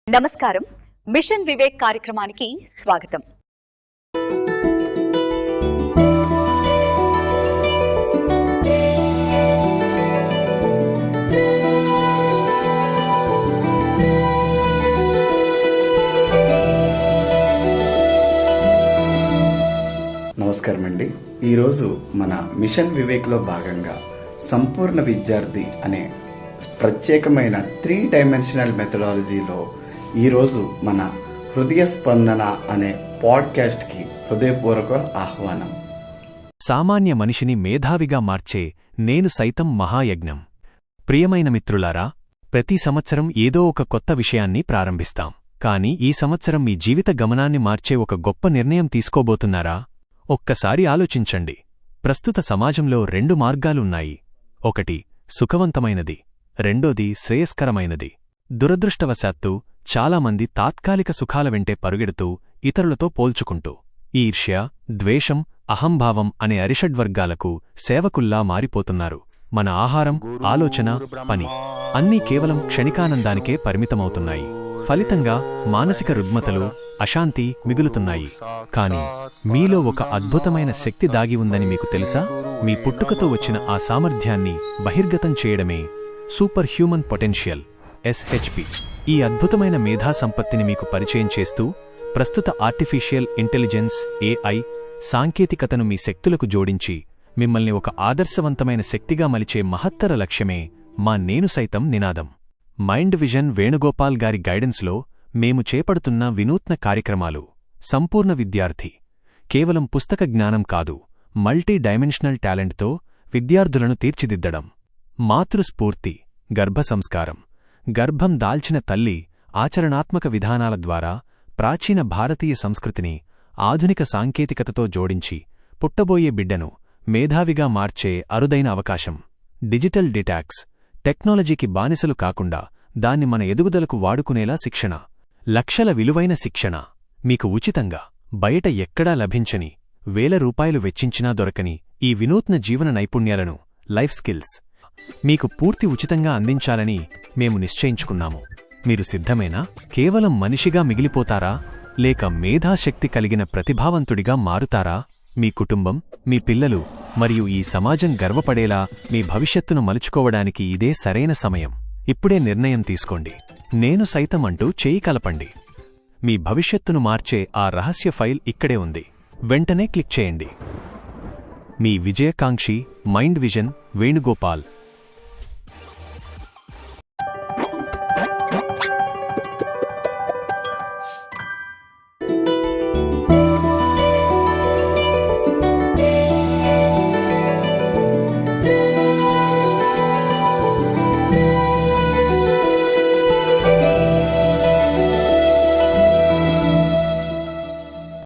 నమస్కారం. మిషన్ వివేక్ కార్యక్రమానికి స్వాగతం. నమస్కారం అండి. ఈరోజు మన మిషన్ వివేక్లో భాగంగా సంపూర్ణ విద్యార్థి అనే ప్రత్యేకమైన 3 డైమెన్షనల్ మెథడాలజీలో ఈరోజు మన హృదయ స్పందన అనే పాడ్కాస్ట్కి హృదయపూర్వక ఆహ్వానం. సామాన్య మనిషిని మేధావిగా మార్చే నేను సైతం మహాయజ్ఞం. ప్రియమైన మిత్రులారా, ప్రతి సంవత్సరం ఏదో ఒక కొత్త విషయాన్ని ప్రారంభిస్తాం. కాని ఈ సంవత్సరం మీ జీవిత గమనాన్ని మార్చే ఒక గొప్ప నిర్ణయం తీసుకోబోతున్నారా? ఒక్కసారి ఆలోచించండి. ప్రస్తుత సమాజంలో 2 మార్గాలున్నాయి. ఒకటి సుఖవంతమైనది, రెండోది శ్రేయస్కరమైనది. దురదృష్టవశాత్తు చాలామంది తాత్కాలిక సుఖాల వెంటే పరుగెడుతూ ఇతరులతో పోల్చుకుంటూ ఈర్ష్య, ద్వేషం, అహంభావం అనే అరిషడ్వర్గాలకు సేవకుల్లా మారిపోతున్నారు. మన ఆహారం, ఆలోచన, పని అన్నీ కేవలం క్షణికానందానికే పరిమితమవుతున్నాయి. ఫలితంగా మానసిక రుగ్మతలు, అశాంతి మిగులుతున్నాయి. కాని మీలో ఒక అద్భుతమైన శక్తి దాగి ఉందని మీకు తెలుసా? మీ పుట్టుకతో వచ్చిన ఆ సామర్థ్యాన్ని బహిర్గతం చేయడమే సూపర్ హ్యూమన్ పొటెన్షియల్ SHP. ఈ అద్భుతమైన మేధా సంపత్తిని మీకు పరిచయం చేస్తూ ప్రస్తుత ఆర్టిఫిషియల్ ఇంటెలిజెన్స్ AI సాంకేతికతను మీ శక్తులకు జోడించి మిమ్మల్ని ఒక ఆదర్శవంతమైన శక్తిగా మలిచే మహత్తర లక్ష్యమే మా నేను సైతం నినాదం. మైండ్ విజన్ వేణుగోపాల్ గారి గైడెన్స్లో మేము చేపడుతున్న వినూత్న కార్యక్రమాలు. సంపూర్ణ విద్యార్థి కేవలం పుస్తక జ్ఞానం కాదు, మల్టీ డైమెన్షనల్ టాలెంట్తో విద్యార్థులను తీర్చిదిద్దడం. మాతృస్ఫూర్తి గర్భ సంస్కారం. గర్భం దాల్చిన తల్లి ఆచరణాత్మక విధానాల ద్వారా ప్రాచీన భారతీయ సంస్కృతిని ఆధునిక సాంకేతికతతో జోడించి పుట్టబోయే బిడ్డను మేధావిగా మార్చే అరుదైన అవకాశం. Digital detox. టెక్నాలజీకి బానిసలు కాకుండా దాన్ని మన ఎదుగుదలకు వాడుకునేలా శిక్షణ. లక్షల విలువైన శిక్షణ మీకు ఉచితంగా, బయట ఎక్కడా లభించని, వేల రూపాయలు వెచ్చించినా దొరకని ఈ వినూత్న జీవన నైపుణ్యాలను, లైఫ్ స్కిల్స్ మీకు పూర్తి ఉచితంగా అందించాలని మేము నిశ్చయించుకున్నాము. మీరు సిద్ధమేనా? కేవలం మనిషిగా మిగిలిపోతారా, లేక మేధాశక్తి కలిగిన ప్రతిభావంతుడిగా మారుతారా? మీ కుటుంబం, మీ పిల్లలు మరియు ఈ సమాజం గర్వపడేలా మీ భవిష్యత్తును మలుచుకోవడానికి ఇదే సరైన సమయం. ఇప్పుడే నిర్ణయం తీసుకోండి. నేను సైతం అంటూ చేయి కలపండి. మీ భవిష్యత్తును మార్చే ఆ రహస్య ఫైల్ ఇక్కడే ఉంది. వెంటనే క్లిక్ చేయండి. మీ విజయకాంక్షి మైండ్ విజన్ వేణుగోపాల్.